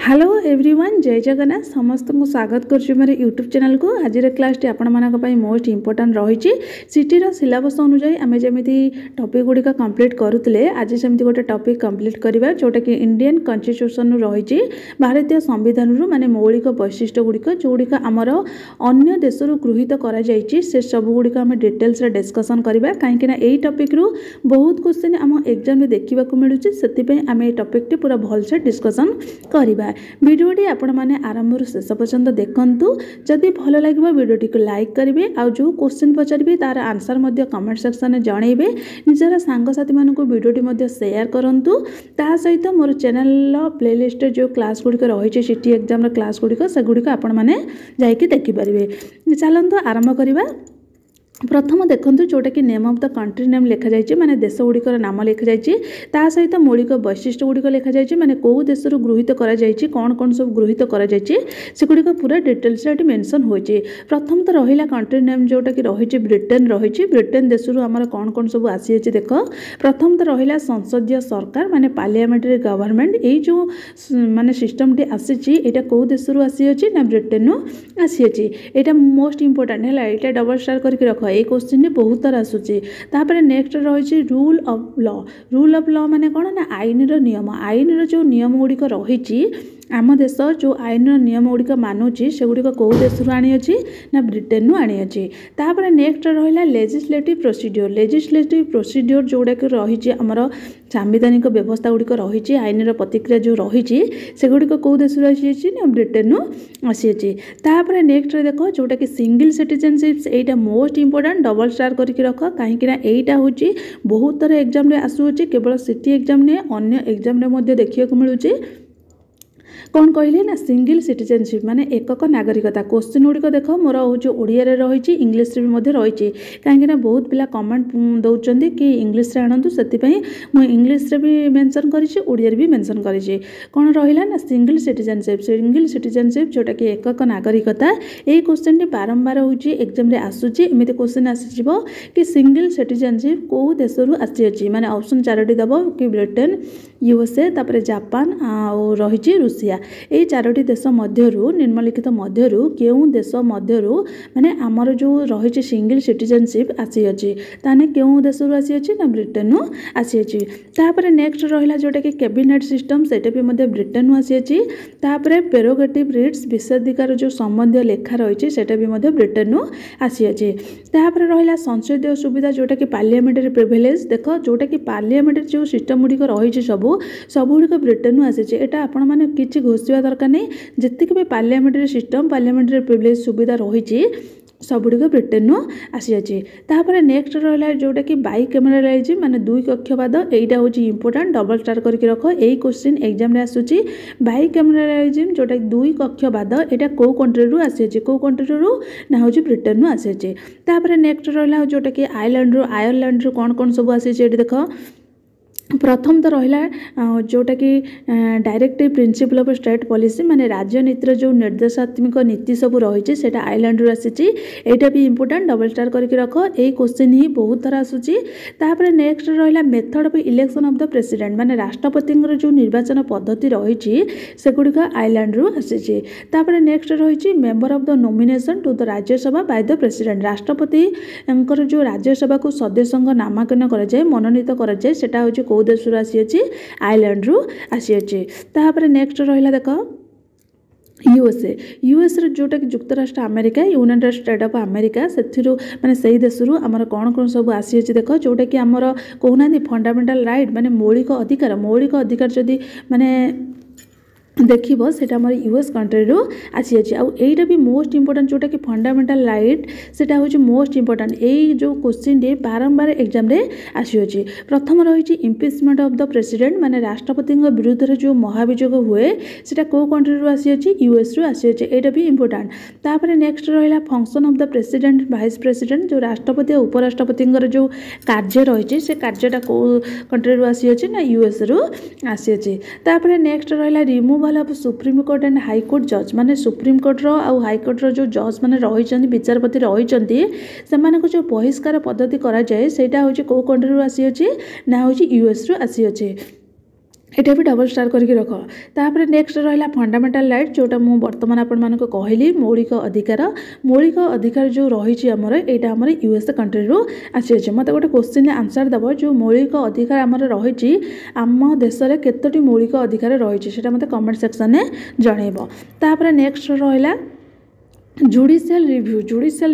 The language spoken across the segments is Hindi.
हेलो एवरीवन जय जगन्नाथ समस्त को स्वागत करुच्ची मोर यूट्यूब चैनल को। आज क्लास टी आपण मोस्ट इंपोर्टाट रही सिटीर सिलेबस अनुजाई आम जमी टॉपिक गुड़िक कंप्लीट करुले आज सेमती गोटे टॉपिक कंप्लीट करवा जोटा कि इंडियन कॉन्स्टिट्यूशन रही भारतीय संविधान माने मौलिक वैशिष्ट्य गुड़िक जोड़िक आमर अन्य देश गृहीत कर सब गुड़िक आम डिटेल्स डिस्कसन करवा कहीं यही टॉपिक रु बहुत क्वेश्चन आम एग्जाम देखा मिलूँ से आम ये टॉपिक टी पूरा भलसे डिस्कसन करवा। वीडियोटी आपण माने आरंभ शेष पर्यंत देखंतु। जदि भल लगे वीडियोटी को लाइक करेंगे आ जो क्वेश्चन पचारे तार आंसर कमेंट सेक्शन में जनइबे निजर सांगसाथी मानक वीडियोटी शेयर करूँ। ता सहित मोर चैनल प्लेलिस्ट जो क्लास गुड़िक रही सिटी एग्जाम क्लास गुड़िक से गुड़िक आपण मैंने जाकि देखिपारे। चलते आरंभ करवा। प्रथम देखो जोटा कि name of the country name लिखा जाए माने देश गुड़िकर नाम लिखा जाए सहित मौलिक वैशिष्ट्य गुड़िक लिखा जाए माने कौ देश गृहीत करा जाए कौन कौन सब गृहीत करा जाए से गुड़िक पूरा डिटेल्स ये मेंशन होइए। प्रथम तो रहा कंट्री नेम जोटा कि रही ब्रिटेन रही ब्रिटेन देश आमर कौन कौन सब आसी देख। प्रथम तो रहा संसदीय सरकार माने पार्लियामेंटरी गवर्नमेंट यही जो माने सिस्टम टी आसी कौ देश आसी ना ब्रिटेन आसी यहाँ मोस्ट इंपोर्टाट है यहाँ डबल स्टार करके रख ये क्वेश्चन बहुत तरह आसूची। नेक्स्ट रही रूल ऑफ लॉ माने कौन ना आईन नियम आईन जो नियम गुड़िक रही आम देश जो आईन नियम गुड़िक मानुची से गुड़िक कौ देश आनी ना ब्रिटेन आनी अच्छी। नेक्स्ट रहा लेजिस्लेटिव प्रोसीड्योर जोड़ा कि रही आमर सांविधानिक व्यवस्था गुड़िक रही आईन प्रतिक्रिया जो रही से गुड़िक कौ देश आसी ना ब्रिटेन आसी। नेक्स्ट देख जोटा कि सिंगल सिटीजनशिप यहाँ मोस्ट इंपोर्टाट डबल स्टार करके रख कहीं यहाँ हूँ बहुत तरह एग्जाम आसूँ केवल सिटी एग्जाम नहीं अन्य एग्जाम देखा मिलूँ कौन कहले ना सिंगल सिटीजनशिप माने एकक नागरिकता। क्वेश्चन गुड़िक देख मोर हूँ ओडिया रही इंग्लीश भी रही कहीं बहुत पिला कमेंट दौरान कि इंग्लीश आणतु से इंग्लीश भी मेंशन करिया भी मेंशन करी कौन रहा ना सिंगल सिटीजनशिप जोटा कि एकक नागरिकता। यही क्वेश्चन टी बारंबार हूँ एग्जाम आसूची एमती क्वेश्चन आसी कि सिंगल सिटीजनशिप कौ देश आसी माने ऑप्शन 4टी दब कि ब्रिटेन यूएसए तापर जापान आ रही रूसिया ये 4टी देश मध्यरु निम्नलिखित मध्यरु केउं देश मध्यरु माने आमर जो रही सिंगल सिटीजनशिप आसी अच्छी ताने केउं देश आसी अच्छी ना ब्रिटेन आसी अच्छी। तापर नेक्स्ट रहा जोटा कि कैबिनेट सिस्टम सेटा भी मध्य ब्रिटेन आसी अच्छी। तापर प्रेरोगेटिव रिट्स विशेषाधिकार जो संबंधी लेखा रही सेटा भी मध्य ब्रिटेन आसी अच्छी। तापर रहा संसदीय सुविधा जोटा कि पार्लियामेंटरी प्रिविलेज देख जोटा कि पार्लियामेंटरी जो सिस्टम गुड़िक रही सब गुड़िक ब्रिटेन आसी एटा आपण माने किछि घोषिया दरकार नहीं जितक भी पार्लियामेंटरी सिस्टम पार्लियामेंटरी प्रिविलेज सुविधा रही सब गुड़िक ब्रिटेन आसी अच्छी। नेक्स्ट रहा जोटा कि बाई कैमरालाइज माने दुई कक्षवाद यहाँ हूँ इंपोर्टाट डबल स्टार करके रख यही क्वेश्चन एग्जाम आसूची बाई कैमरालाइजिम जोटा कि दुई कक्षवाद यहाँ कौ कंट्री रु आसी कौ कंट्री रु ना हूँ ब्रिटेन आसी। नेक्स्ट रहा जोटा कि आयरलैंड कौन कौन सब आसी देख। प्रथम तो रहा जोटा कि directive principle of state policy माने राजनीतिर जो निर्देशात्मक नीति सब रही है आइलैंड रू आसी यहाँ भी इंपोर्टाट डबल स्टार करके रख यही क्वेश्चन ही बहुत थर आसूची। नेक्स्ट रहा method of election of the president माने राष्ट्रपति जो निर्वाचन पद्धति रही से गुड़िक आइलैंड रू आसी। नेक्स्ट रही member of the nomination to the Rajya Sabha by the president राष्ट्रपति जो राज्यसभा को सदस्य नामांकन कराए मनोनीत कराए सेटा हूँ कौ देश आसी आइलैंड रू आसी। नेक्स्ट रहा देख यूएस जोटा कि युक्तराष्ट्र America United State of America से माने सही देश आमर कौन कौन सब आसी देख जोटा कि आमर कहना फंडामेंटल राइट माने मौलिक अधिकार जदि माने देखो सेटा आम यूएस कंट्री रू आसी यहाँ भी मोस्ट इंपोर्टाट जोटा कि फंडामेंटल राइट सेटा हूँ मोस्ट इंपोर्टाट यही जो क्वेश्चन टी बारंबार एग्जाम रे आसी। प्रथम रही इम्पिचमेंट ऑफ द प्रेसिडेंट माने राष्ट्रपति विरुद्ध जो महाभियोग हुए सेटा को कंट्री रू आसी यूएस रू आसी यहाँ भी इंपोर्टाट। नेक्स्ट रहा function of the president vice president जो राष्ट्रपति और उपराष्ट्रपति जो कार्य रही से कार्यटा कौ कंट्री रू आसी ना यूएस रू आसी। नेक्स्ट रहा remove supreme court and high court जज माने सुप्रीम कोर्ट रो हाईकोर्ट रो जो जज माने रही विचारपति रही से जो बहिष्कार पद्धति करा जाए सेटा हूँ कौ कंट्री रू आसी ना हूँ यूएस रू आसी। एटा भी डबल स्टार करके रख। तापर नेक्स्ट रहा फंडामेंटाल राइट जोटा मु बर्तमान आपण कहली मौलिक अधिकार जो रही आमर यहाँ आम यूएस कंट्री रू आसी मत गोटे क्वेश्चन आंसर दब जो मौलिक अधिकार आमर रही आम देश में केतोटी मौलिक अधिकार रही मत कमेंट सेक्शन में जनइब। तापर नेक्स्ट रहा जुडिशियल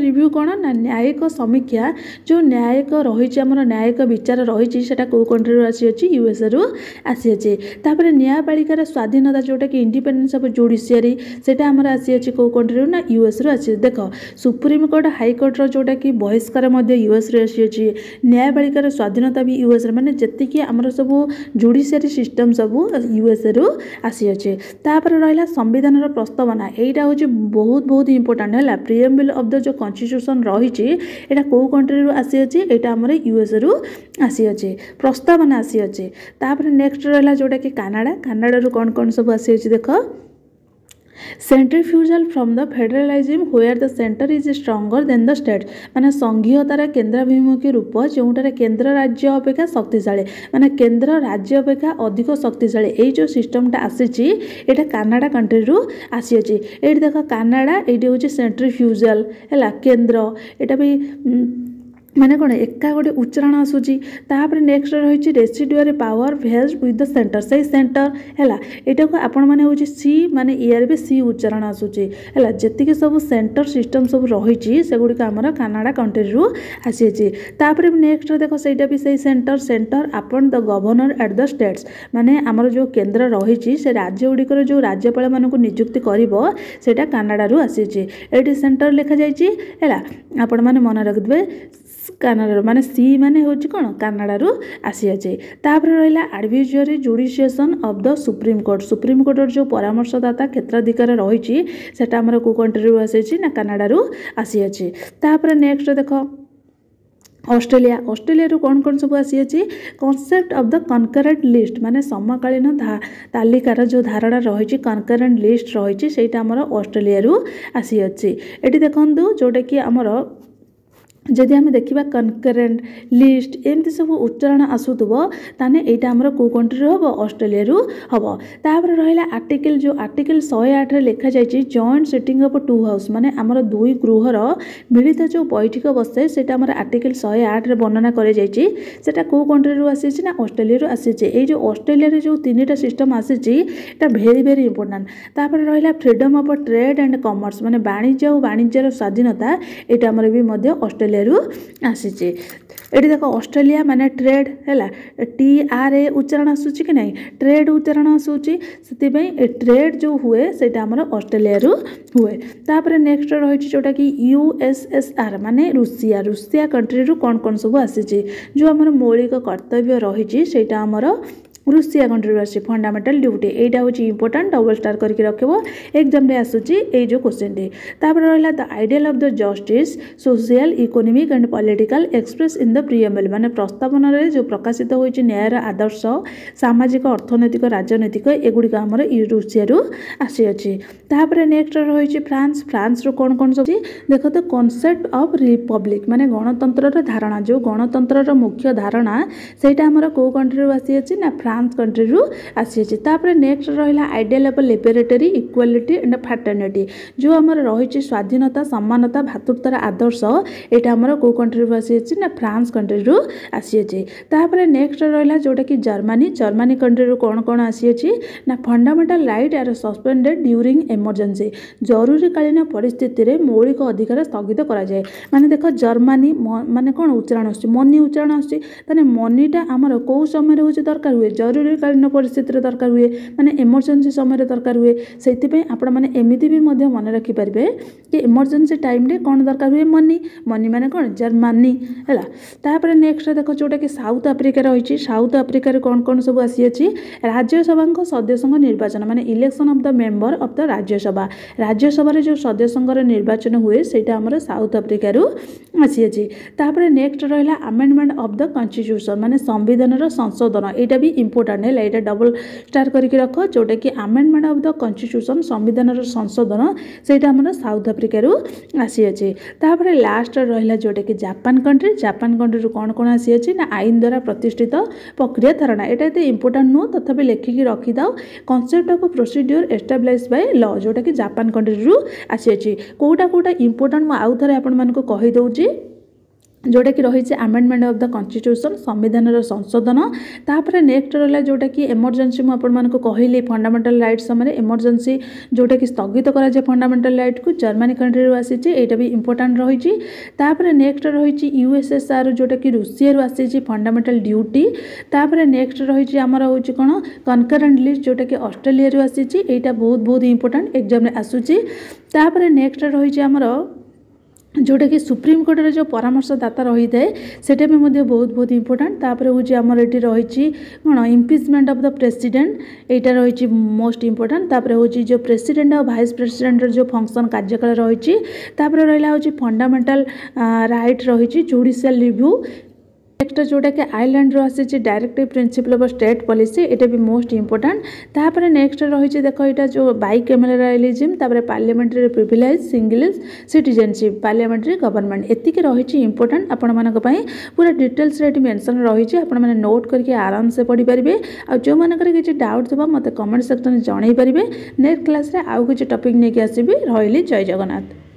रिव्यू कौन ना न्यायिक समीक्षा जो न्यायिक रही आमर न्यायिक विचार रही कौ कंट्री रू आसी यूएस रू आसी तापर न्यायपालिकार स्वाधीनता जोटा कि इंडिपेंडेंस ऑफ जुडिशियरी सेटा आमर आसी कौ कंट्री रू ना यूएस रू आसी। देख सुप्रीम कोर्ट हाईकोर्ट जोटा कि बहिष्कार यूएस रू आसी न्यायपालिकार स्वाधीनता भी यूएस माने जेतिकी आमर सब जुडिशियरी सिस्टम सब यूएस रू आसी तापर रहा संविधान प्रस्तावना यहाँ हूँ बहुत बहुत इम्पोर्टेंट है प्रिएम्बल ऑफ द जो कॉन्स्टिट्यूशन रही है कौ कंट्री रू आसी यहाँ आमर यूएस रू आसी प्रस्तावना आसी तापर नेक्स्ट रहा जोटा कि कनाडा रू कौन कौन सब आसी देख centrifugal from the federalism where the centre is stronger than the state माने संघीयतार केन्द्राभिमुखी रूप जोटार केन्द्र राज्य अपेक्षा शक्तिशाली माने केन्द्र राज्य अपेक्षा अधिक शक्तिशाली यही जो सिस्टमटा आसी एटा कनाडा कंट्री रू आसी ये देख कनाडा ये हूँ सेंट्रीफ्यूजल है केन्द्र एटा भी माने कौन एका गोटे उच्चारण आसूची तापर नेक्स्ट रही residuary power vested with the centre से सेंटर है यहाँ को आपण मैंने हूँ सी माने ईयर भी सी उच्चारण आसूची है जी सब सेंटर सिस्टम सब रही से गुड़िक आमर कनाडा कंट्री रू आसी तापर नेक्स्ट देख सहीटा भी सही सेंटर आपन the governor at the states माने आमर जो केन्द्र रही से राज्य गुड़िकर जो राज्यपाल मानक नियुक्ति कर कनाडा रू आसी ये सेंटर लिखा जाए आपण मैंने मन रखिथे कनाडा माने सी माने हूँ कौन कनाडा रू आसी तापर रहा advisory jurisdiction of the Supreme Court जो परामर्शदाता क्षेत्राधिकार रही आमर कौ कंट्री रू आसी ना कनाडा रू आसी तापर नेक्स्ट देख ऑस्ट्रेलिया रू कौन कौन सब आसी concept of the concurrent list माने समकालीन तालिकार जो धारणा रही कनकरेंट लिस्ट रही से आमर ऑस्ट्रेलिया रू आसी ये देखु जोटा कि आमर जदि आम देखा कनकरेंट लिस्ट एमती सब उच्चारण आसूथबो ताने एटा हमर को कंट्री हम ऑस्ट्रेलिया रू हम तापर रहा आर्टिकल जो आर्टिकल 108 रे लिखा जाइए joint sitting of two house माने आमर दुई गृहर मिलित जो बैठक बसे सेटा हमर आर्टिकल 108 रे वर्णना करे जाइए सेटा को कंट्री रू आसी ना ऑस्ट्रेलिया रू आसी ए जो ऑस्ट्रेलिया रे जो तीनटा सिस्टम आसी एटा भेरी भेरी इंपोर्टेंट तापर रहा freedom of trade and commerce माने वाणिज्य और वाणिज्यर स्वाधीनता एटा हमर भी मध्य ऑस्ट्रेलिया रू आसी ये देख ऑस्ट्रेलिया माने ट्रेड है TRA उच्चारण आसूची कि नहीं ट्रेड उच्चारण आसूची से ट्रेड जो हुए से ऑस्ट्रेलिया रू हुए तापर नेक्स्ट रही जोटा कि USSR माने रूसिया कंट्री रू कौन कौन सब आसी जो आमर मौलिक कर्तव्य रही से आमर रूसिया कंट्री आसी फंडामेंटल ड्यूटी यहाँ हूँ इंपोर्टेंट डबल स्टार करके रखिबो एग्जाम रे आसूची ए जो क्वेश्चन टी तापर रहा the ideal of the justice social economic and political express in the preamble माने प्रस्तावन रे जो प्रकाशित होइछि न्यायर आदर्श सामाजिक अर्थनैतिक राजनैतिक एगुड़िक आमर रूसिया रू आसी अछि तापर नेक्स्ट रही फ्रांस रू कौन कौन सब देख तो कॉन्सेप्ट ऑफ रिपब्लिक माने गणतंत्र धारणा जो गणतंत्र मुख्य धारणा सेटा आमर को कंट्री रू आसी अछि ना फ्रांस कंट्री रू आसी तापर नेक्स्ट रहा ideal of liberty equality and fraternity जो आमर रही स्वाधीनता समानता भातृत्वर आदर्श यहाँ आमर को कंट्री रू आसी ना फ्रांस कंट्री रू आसी तापर नेक्स्ट रहा जोटा कि जर्मनी कंट्री रू कौन कौन आसी ना fundamental right are suspended during emergency जरूरीकालीन परिस्थिति रे मौलिक अधिकार स्थगित करा जाए माने देख जर्मनी माने कौन उच्चारण आसुची मनी उच्चारण आसुची ताने मनीटा आमर कौ समय हूँ दरकार हुए जरूरीकालीन परिस्थिति दरकार हुए माने इमरजेंसी समय दरकार हुए से आपण मैंने एमती भी मन रखिपारे कि इमरजेंसी टाइम रे कौन दरकार हुए मनी माने कौन जर्मनी है तापर नेक्स्ट देख जोटा कि साउथ आफ्रिका रही साउथ आफ्रिका कौन कौन सब आसी राज्यसभा सदस्य निर्वाचन माने election of the member of the Rajya Sabha जो सदस्य निर्वाचन हुए सेटा हमर साउथ आफ्रिका रू आसी तापर नेक्स्ट रहा अमेंडमेंट ऑफ द कॉन्स्टिट्यूशन माने संविधान संशोधन यहाँ भी इंपोर्टेंट है यहाँ डबल स्टार करके रख जोटा कि आमेंडमेंट ऑफ द कॉन्स्टिट्यूशन संविधान संशोधन से साउथ अफ्रिका आसी अच्छे तापर लास्ट रहा जोटा कि जापान कंट्री कौन कौन आसी अच्छे ना आईन द्वारा प्रतिष्ठित प्रक्रिया धारणा यहाँ एत इंपोर्टेंट नुह तथापि लेखिकी रखी था concept of procedure establish by law जोटा कि जापान कंट्री आसी अच्छी कोटा कोटा इंपोर्टेंट मुझे आउ थे आपण को कहीदे जोटा कि रही आमेंडमेंट ऑफ द कॉन्स्टिट्यूशन संविधान संशोधन तापर नेक्स्ट रहा जोटा कि इमरजेंसी मुझे कहली फंडामेंटल राइट समय इमरजेंसी जोटा कि स्थगित कराए फंडामेंटल राइट को जर्मनी कंट्री आसी यहाँ भी इंपोर्टेंट रही तापर नेक्स्ट रही यूएसएसआर जोटा कि रूसिया आसी फंडामेंटल ड्यूटी तापर नेक्स्ट रही आमर हूँ कौन कनकरेंट लिस्ट जोटा कि ऑस्ट्रेलिया आसी यहाँ बहुत बहुत इंपोर्टेंट एग्जाम आसूची तापर नेक्स्ट रही आमर जोटा कि सुप्रीम कोर्ट रे जो परामर्शदाता रही है सेटा भी बहुत बहुत इंपोर्टेंट तापर हूँ आमर ये रही कौन इम्पिचमेंट ऑफ द प्रेसिडेंट यहाँ रही मोस्ट इंपोर्टेंट तापर हूँ जो प्रेसिडेंट और वाइस प्रेसिडेंट जो फंक्शन कार्यकाल रही तापर रहा हूँ फंडामेंटल राइट रही जुडिशियल रिव्यू नेक्स्ट जोटा कि आयरलैंड आसी directive principle of state policy ये भी मोस्ट इंपोर्टेंट तापर नेक्स्ट रही देख यहाँ जो बाइकैमेरालिज्म तापर parliamentary privilege single citizenship parliamentary government एतिक रही इंपोर्टेंट आपण मानक पूरा डिटेल्स रे मेंशन रही आपण मैंने नोट करके आराम से पढ़ी पारे आ जो मानकर किसी डाउट थोड़ा मत कमेंट सेक्शन में जन पारे नेक्स्ट क्लास रे आउ किसी टॉपिक नहीं आसबि रही जय जगन्नाथ।